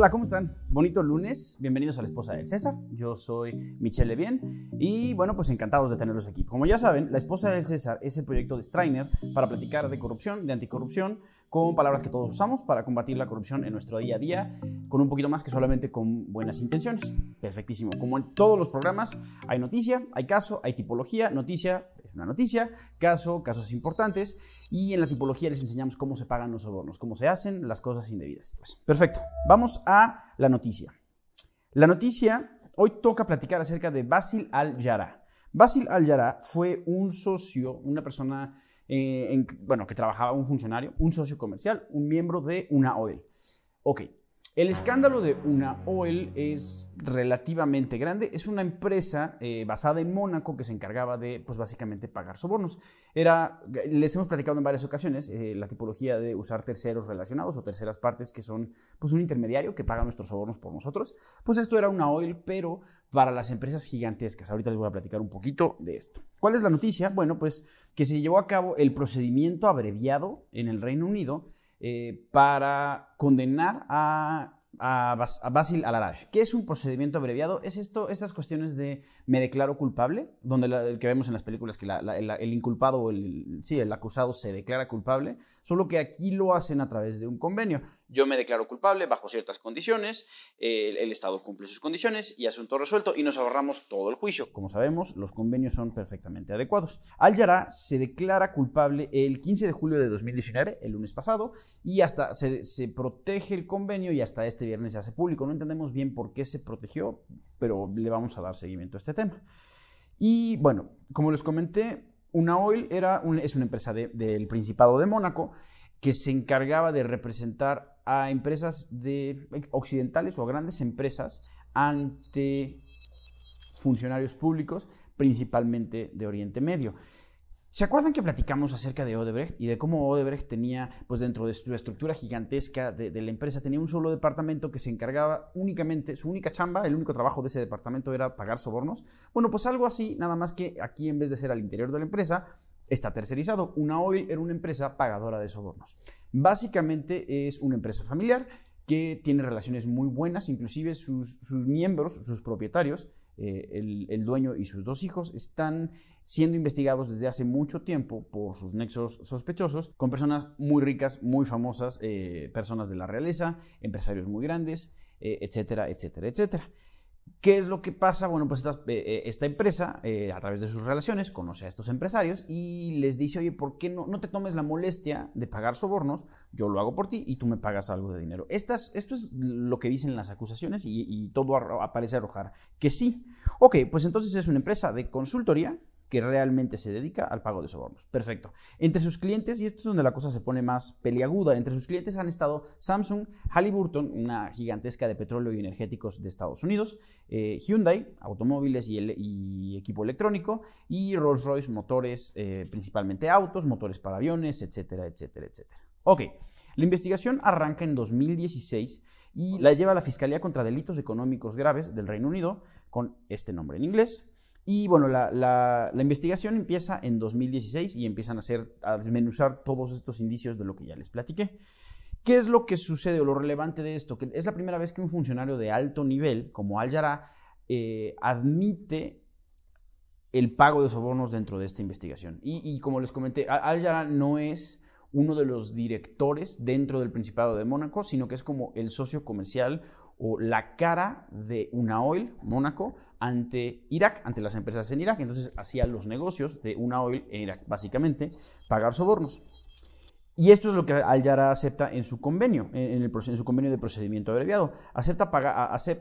Hola, ¿cómo están? Bonito lunes, bienvenidos a La Esposa del César. Yo soy Michelle Levien y bueno, pues encantados de tenerlos aquí. Como ya saben, La Esposa del César es el proyecto de Strainer para platicar de corrupción, de anticorrupción, con palabras que todos usamos para combatir la corrupción en nuestro día a día, con un poquito más que solamente con buenas intenciones. Perfectísimo. Como en todos los programas, hay noticia, hay caso, hay tipología. Noticia es una noticia, caso, casos importantes, y en la tipología les enseñamos cómo se pagan los sobornos, cómo se hacen las cosas indebidas. Pues, perfecto. Vamos a la noticia. La noticia, hoy toca platicar acerca de Basil Al-Jarrah. Basil Al-Jarrah fue un socio, una persona, que trabajaba, un funcionario, un socio comercial, un miembro de Una Oil. Ok. El escándalo de Una Oil es relativamente grande. Es una empresa basada en Mónaco que se encargaba de, pues básicamente, pagar sobornos. Les hemos platicado en varias ocasiones la tipología de usar terceros relacionados o terceras partes que son, pues, un intermediario que paga nuestros sobornos por nosotros. Pues esto era Una Oil, pero para las empresas gigantescas. Ahorita les voy a platicar un poquito de esto. ¿Cuál es la noticia? Bueno, pues que se llevó a cabo el procedimiento abreviado en el Reino Unido para condenar a Basil Al-Jarrah. ¿Qué es un procedimiento abreviado? Es estas cuestiones de me declaro culpable, donde el que vemos en las películas que el inculpado o el acusado se declara culpable, solo que aquí lo hacen a través de un convenio. Yo me declaro culpable bajo ciertas condiciones, el Estado cumple sus condiciones y asunto resuelto, y nos ahorramos todo el juicio. Como sabemos, los convenios son perfectamente adecuados. Al-Jarrah se declara culpable el 15 de julio de 2019, el lunes pasado, y hasta se protege el convenio y hasta este viernes se hace público. No entendemos bien por qué se protegió, pero le vamos a dar seguimiento a este tema. Y bueno, como les comenté, Una Oil es una empresa del Principado de Mónaco que se encargaba de representar a empresas occidentales o a grandes empresas ante funcionarios públicos, principalmente de Oriente Medio. ¿Se acuerdan que platicamos acerca de Odebrecht y de cómo Odebrecht tenía, pues dentro de su estructura gigantesca de la empresa, tenía un solo departamento que se encargaba únicamente, su única chamba, el único trabajo de ese departamento era pagar sobornos? Bueno, pues algo así, nada más que aquí en vez de ser al interior de la empresa, está tercerizado. Una Oil era una empresa pagadora de sobornos. Básicamente es una empresa familiar que tiene relaciones muy buenas, inclusive sus miembros, sus propietarios, el dueño y sus dos hijos están siendo investigados desde hace mucho tiempo por sus nexos sospechosos con personas muy ricas, muy famosas, personas de la realeza, empresarios muy grandes, etcétera, etcétera, etcétera. ¿Qué es lo que pasa? Bueno, pues esta empresa, a través de sus relaciones, conoce a estos empresarios y les dice, oye, ¿por qué no te tomes la molestia de pagar sobornos? Yo lo hago por ti y tú me pagas algo de dinero. Esto es lo que dicen las acusaciones y todo parece arrojar que sí. Ok, pues entonces es una empresa de consultoría que realmente se dedica al pago de sobornos. Perfecto. Entre sus clientes, y esto es donde la cosa se pone más peliaguda, entre sus clientes han estado Samsung, Halliburton, una gigantesca de petróleo y energéticos de Estados Unidos, Hyundai, automóviles y equipo electrónico, y Rolls-Royce, motores, principalmente autos, motores para aviones, etcétera, etcétera, etcétera. Ok, la investigación arranca en 2016 y la lleva la Fiscalía contra Delitos Económicos Graves del Reino Unido, con este nombre en inglés. Y bueno, la investigación empieza en 2016 y empiezan a desmenuzar todos estos indicios de lo que ya les platiqué. ¿Qué es lo que sucede o lo relevante de esto? Que es la primera vez que un funcionario de alto nivel, como Al-Jarrah, admite el pago de sobornos dentro de esta investigación. Y como les comenté, Al-Jarrah no es uno de los directores dentro del Principado de Mónaco, sino que es como el socio comercial o la cara de Una Oil, Mónaco, ante Irak, ante las empresas en Irak. Entonces hacía los negocios de Una Oil en Irak, básicamente pagar sobornos. Y esto es lo que Al-Jarrah acepta en su convenio, en su convenio de procedimiento abreviado.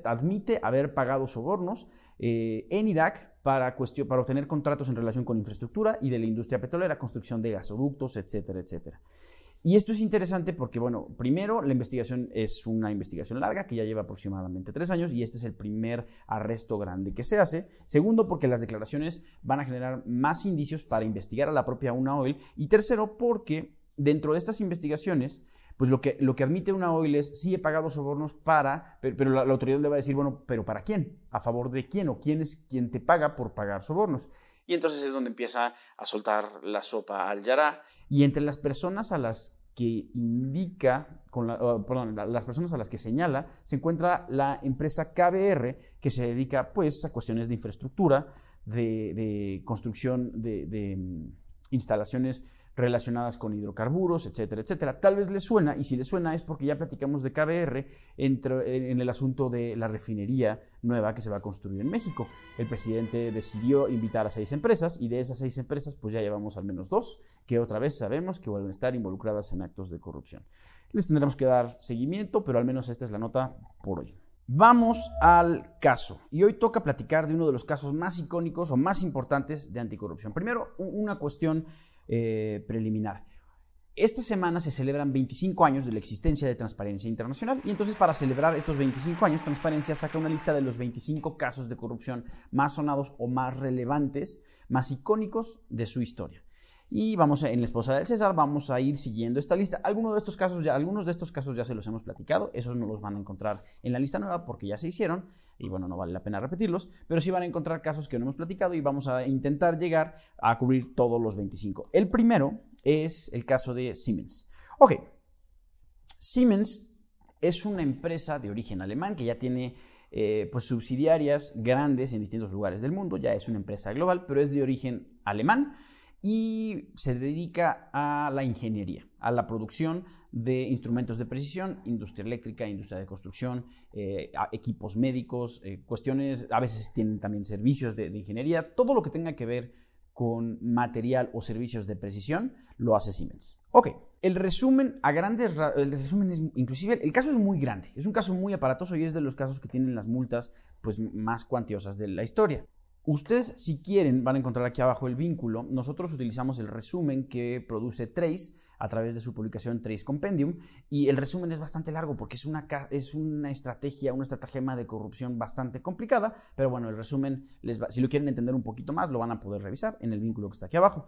Admite haber pagado sobornos en Irak para obtener contratos en relación con infraestructura y de la industria petrolera, construcción de gasoductos, etcétera, etcétera. Y esto es interesante porque, bueno, primero, la investigación es una investigación larga que ya lleva aproximadamente 3 años y este es el primer arresto grande que se hace. Segundo, porque las declaraciones van a generar más indicios para investigar a la propia Una Oil. Y tercero, porque dentro de estas investigaciones, pues lo que admite Una Oil es, sí he pagado sobornos pero la autoridad le va a decir, bueno, ¿pero para quién? ¿A favor de quién? ¿O quién es quien te paga por pagar sobornos? Y entonces es donde empieza a soltar la sopa Al-Jarrah. Y entre las personas a las que indica, las personas a las que señala, se encuentra la empresa KBR, que se dedica pues a cuestiones de infraestructura, de construcción de instalaciones relacionadas con hidrocarburos, etcétera, etcétera. Tal vez les suena, y si les suena es porque ya platicamos de KBR en el asunto de la refinería nueva que se va a construir en México. El presidente decidió invitar a 6 empresas, y de esas 6 empresas pues ya llevamos al menos 2 que otra vez sabemos que vuelven a estar involucradas en actos de corrupción. Les tendremos que dar seguimiento, pero al menos esta es la nota por hoy. Vamos al caso, y hoy toca platicar de uno de los casos más icónicos o más importantes de anticorrupción. Primero, una cuestión preliminar. Esta semana se celebran 25 años de la existencia de Transparencia Internacional, y entonces para celebrar estos 25 años, Transparencia saca una lista de los 25 casos de corrupción más sonados o más relevantes, más icónicos de su historia. Y en la esposa del César vamos a ir siguiendo esta lista. Algunos de estos casos ya se los hemos platicado, esos no los van a encontrar en la lista nueva porque ya se hicieron, y bueno, no vale la pena repetirlos, pero sí van a encontrar casos que no hemos platicado y vamos a intentar llegar a cubrir todos los 25. El primero es el caso de Siemens. Ok, Siemens es una empresa de origen alemán que ya tiene pues subsidiarias grandes en distintos lugares del mundo, ya es una empresa global, pero es de origen alemán. Y se dedica a la ingeniería, a la producción de instrumentos de precisión, industria eléctrica, industria de construcción, equipos médicos, cuestiones, a veces tienen también servicios de ingeniería, todo lo que tenga que ver con material o servicios de precisión, lo hace Siemens. Ok, el resumen es, inclusive, el caso es muy grande, es un caso muy aparatoso y es de los casos que tienen las multas pues, más cuantiosas de la historia. Ustedes, si quieren, van a encontrar aquí abajo el vínculo. Nosotros utilizamos el resumen que produce Trace a través de su publicación Trace Compendium, y el resumen es bastante largo porque es una estrategia, una estratagema de corrupción bastante complicada, pero bueno, el resumen, si lo quieren entender un poquito más, lo van a poder revisar en el vínculo que está aquí abajo.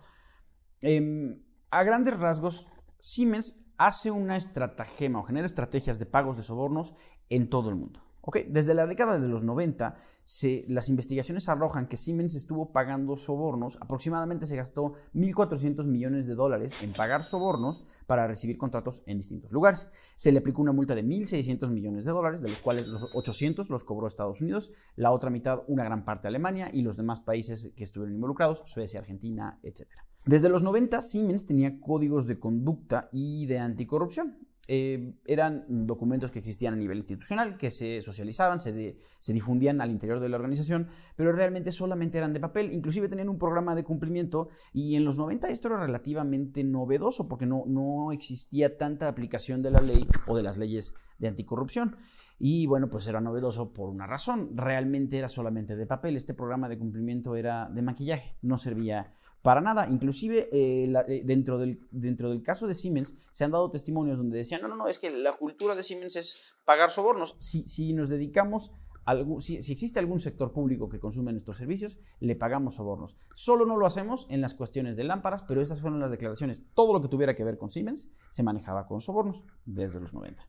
A grandes rasgos, Siemens hace una estratagema o genera estrategias de pagos de sobornos en todo el mundo. Okay. Desde la década de los 90, las investigaciones arrojan que Siemens estuvo pagando sobornos, aproximadamente se gastó $1.400 millones en pagar sobornos para recibir contratos en distintos lugares. Se le aplicó una multa de $1.600 millones, de los cuales los 800 los cobró Estados Unidos, la otra mitad una gran parte Alemania y los demás países que estuvieron involucrados, Suecia, Argentina, etc. Desde los 90, Siemens tenía códigos de conducta y de anticorrupción. Eran documentos que existían a nivel institucional, que se socializaban, se difundían al interior de la organización, pero realmente solamente eran de papel. Inclusive tenían un programa de cumplimiento, y en los 90 esto era relativamente novedoso porque no existía tanta aplicación de la ley o de las leyes de anticorrupción. Y bueno, pues era novedoso por una razón, realmente era solamente de papel. Este programa de cumplimiento era de maquillaje, no servía para nada. Inclusive dentro del caso de Siemens se han dado testimonios donde decían, no, es que la cultura de Siemens es pagar sobornos. Si nos dedicamos, si existe algún sector público que consume nuestros servicios, le pagamos sobornos. Solo no lo hacemos en las cuestiones de lámparas, pero esas fueron las declaraciones. Todo lo que tuviera que ver con Siemens se manejaba con sobornos desde los 90.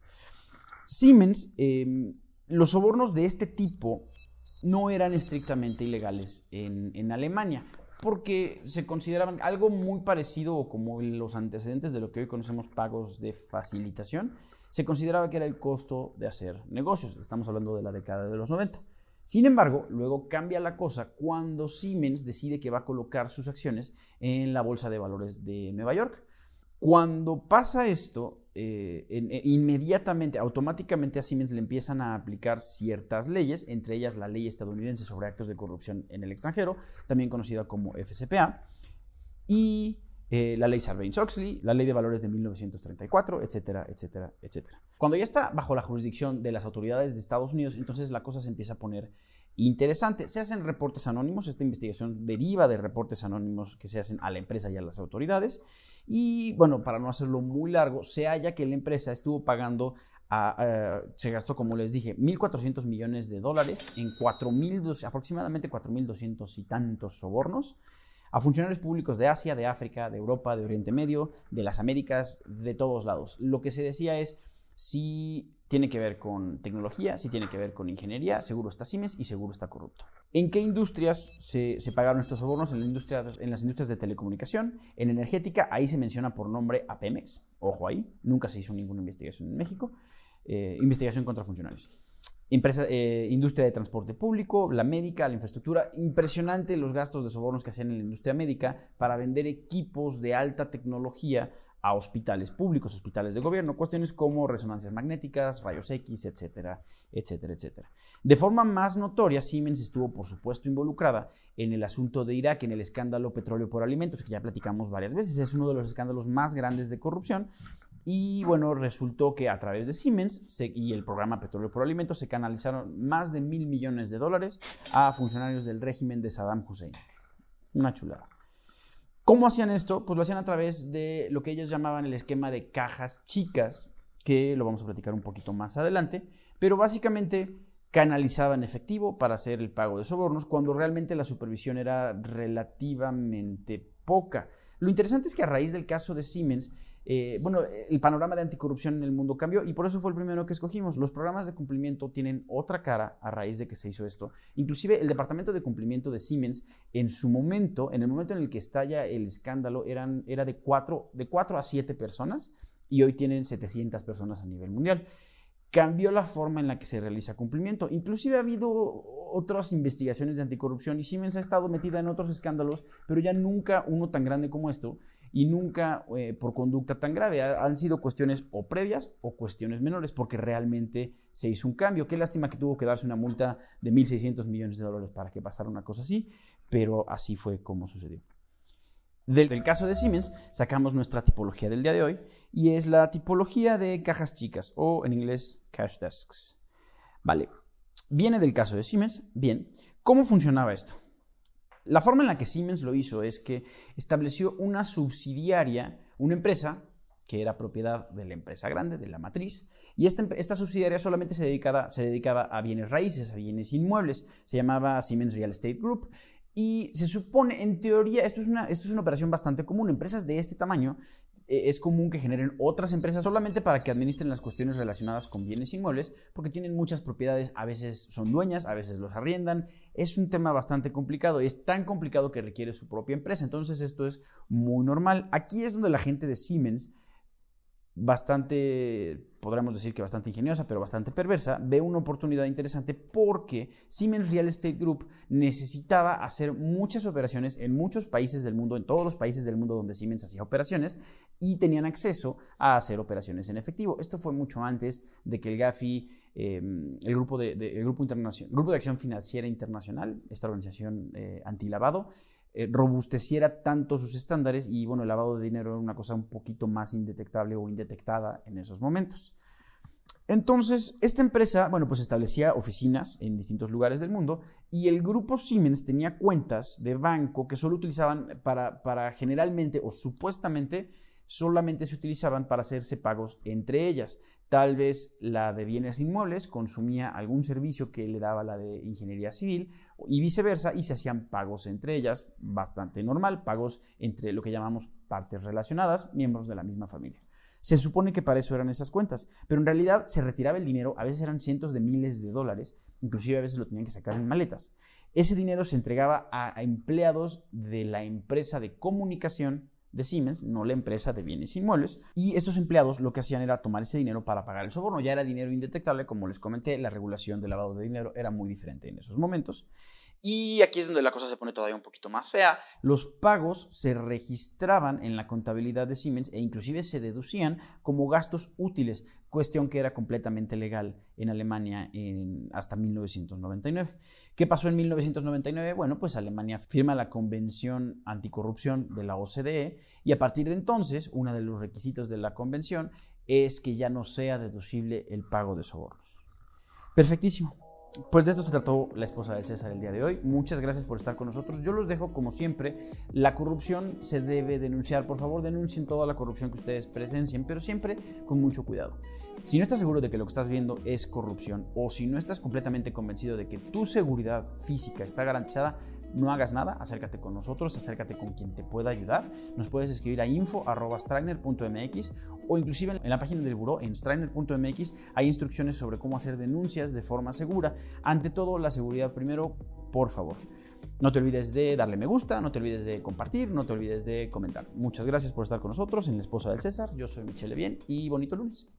Siemens, los sobornos de este tipo no eran estrictamente ilegales en Alemania, porque se consideraban algo muy parecido, o como los antecedentes de lo que hoy conocemos pagos de facilitación, se consideraba que era el costo de hacer negocios. Estamos hablando de la década de los 90. Sin embargo, luego cambia la cosa cuando Siemens decide que va a colocar sus acciones en la Bolsa de Valores de Nueva York. Cuando pasa esto, inmediatamente, automáticamente a Siemens le empiezan a aplicar ciertas leyes, entre ellas la ley estadounidense sobre actos de corrupción en el extranjero, también conocida como FCPA, y la ley Sarbanes-Oxley, la ley de valores de 1934, etcétera, etcétera, etcétera. Cuando ya está bajo la jurisdicción de las autoridades de Estados Unidos, entonces la cosa se empieza a poner interesante. Se hacen reportes anónimos, esta investigación deriva de reportes anónimos que se hacen a la empresa y a las autoridades, y bueno, para no hacerlo muy largo, se halla que la empresa estuvo pagando, se gastó, como les dije, $1.400 millones en aproximadamente 4.200 y tantos sobornos a funcionarios públicos de Asia, de África, de Europa, de Oriente Medio, de las Américas, de todos lados. Lo que se decía es, si tiene que ver con tecnología, sí tiene que ver con ingeniería, seguro está Siemens y seguro está corrupto. ¿En qué industrias se pagaron estos sobornos? En las industrias de telecomunicación, en energética, ahí se menciona por nombre a Pemex, ojo ahí, nunca se hizo ninguna investigación en México, investigación contra funcionarios. Industria de transporte público, la médica, la infraestructura. Impresionante los gastos de sobornos que hacían en la industria médica para vender equipos de alta tecnología a hospitales públicos, hospitales de gobierno, cuestiones como resonancias magnéticas, rayos X, etcétera, etcétera, etcétera. De forma más notoria, Siemens estuvo, por supuesto, involucrada en el asunto de Irak, en el escándalo petróleo por alimentos, que ya platicamos varias veces. Es uno de los escándalos más grandes de corrupción. Y bueno, resultó que a través de Siemens y el programa Petróleo por Alimentos se canalizaron más de $1.000 millones a funcionarios del régimen de Saddam Hussein. Una chulada. ¿Cómo hacían esto? Pues lo hacían a través de lo que ellos llamaban el esquema de cajas chicas, que lo vamos a platicar un poquito más adelante, pero básicamente canalizaban efectivo para hacer el pago de sobornos cuando realmente la supervisión era relativamente poca. Lo interesante es que a raíz del caso de Siemens, el panorama de anticorrupción en el mundo cambió y por eso fue el primero que escogimos. Los programas de cumplimiento tienen otra cara a raíz de que se hizo esto. Inclusive el departamento de cumplimiento de Siemens en su momento, en el momento en el que estalla el escándalo, era de 4 a 7 personas y hoy tienen 700 personas a nivel mundial. Cambió la forma en la que se realiza cumplimiento. Inclusive ha habido otras investigaciones de anticorrupción y Siemens ha estado metida en otros escándalos, pero ya nunca uno tan grande como esto y nunca por conducta tan grave. Han sido cuestiones o previas o cuestiones menores porque realmente se hizo un cambio. Qué lástima que tuvo que darse una multa de $1.600 millones para que pasara una cosa así, pero así fue como sucedió. Del caso de Siemens sacamos nuestra tipología del día de hoy y es la tipología de cajas chicas o en inglés cash desks. Vale, viene del caso de Siemens. Bien, ¿cómo funcionaba esto? La forma en la que Siemens lo hizo es que estableció una subsidiaria, una empresa que era propiedad de la empresa grande, de la matriz, y esta subsidiaria solamente se dedicaba a bienes raíces, a bienes inmuebles. Se llamaba Siemens Real Estate Group. Y se supone, en teoría, esto es una operación bastante común. Empresas de este tamaño es común que generen otras empresas solamente para que administren las cuestiones relacionadas con bienes inmuebles, porque tienen muchas propiedades, a veces son dueñas, a veces los arriendan. Es un tema bastante complicado y es tan complicado que requiere su propia empresa. Entonces esto es muy normal. Aquí es donde la gente de Siemens, podríamos decir que bastante ingeniosa, pero bastante perversa, ve una oportunidad interesante porque Siemens Real Estate Group necesitaba hacer muchas operaciones en muchos países del mundo, en todos los países del mundo donde Siemens hacía operaciones, y tenían acceso a hacer operaciones en efectivo. Esto fue mucho antes de que el GAFI, el Grupo de Acción Financiera Internacional, esta organización antilavado, robusteciera tanto sus estándares y bueno, el lavado de dinero era una cosa un poquito más indetectable o indetectada en esos momentos. Entonces, esta empresa, bueno, pues establecía oficinas en distintos lugares del mundo y el grupo Siemens tenía cuentas de banco que solo utilizaban para generalmente o supuestamente solamente se utilizaban para hacerse pagos entre ellas. Tal vez la de bienes inmuebles consumía algún servicio que le daba la de ingeniería civil y viceversa, y se hacían pagos entre ellas, bastante normal, pagos entre lo que llamamos partes relacionadas, miembros de la misma familia. Se supone que para eso eran esas cuentas, pero en realidad se retiraba el dinero, a veces eran cientos de miles de dólares, inclusive a veces lo tenían que sacar en maletas. Ese dinero se entregaba a empleados de la empresa de comunicación de Siemens, no la empresa de bienes inmuebles, y estos empleados lo que hacían era tomar ese dinero para pagar el soborno. Ya era dinero indetectable, como les comenté, la regulación del lavado de dinero era muy diferente en esos momentos. Y aquí es donde la cosa se pone todavía un poquito más fea. Los pagos se registraban en la contabilidad de Siemens e inclusive se deducían como gastos útiles, cuestión que era completamente legal en Alemania hasta 1999. ¿Qué pasó en 1999? Bueno, pues Alemania firma la Convención Anticorrupción de la OCDE y a partir de entonces, uno de los requisitos de la convención es que ya no sea deducible el pago de sobornos. Perfectísimo. Pues de esto se trató La Esposa del César el día de hoy. Muchas gracias por estar con nosotros. Yo los dejo como siempre. La corrupción se debe denunciar. Por favor, denuncien toda la corrupción que ustedes presencien, pero siempre con mucho cuidado. Si no estás seguro de que lo que estás viendo es corrupción o si no estás completamente convencido de que tu seguridad física está garantizada, no hagas nada, acércate con nosotros, acércate con quien te pueda ayudar. Nos puedes escribir a info@strainer.mx o inclusive en la página del buró en strainer.mx hay instrucciones sobre cómo hacer denuncias de forma segura. Ante todo, la seguridad primero, por favor. No te olvides de darle me gusta, no te olvides de compartir, no te olvides de comentar. Muchas gracias por estar con nosotros en La Esposa del César. Yo soy Michelle Bien y bonito lunes.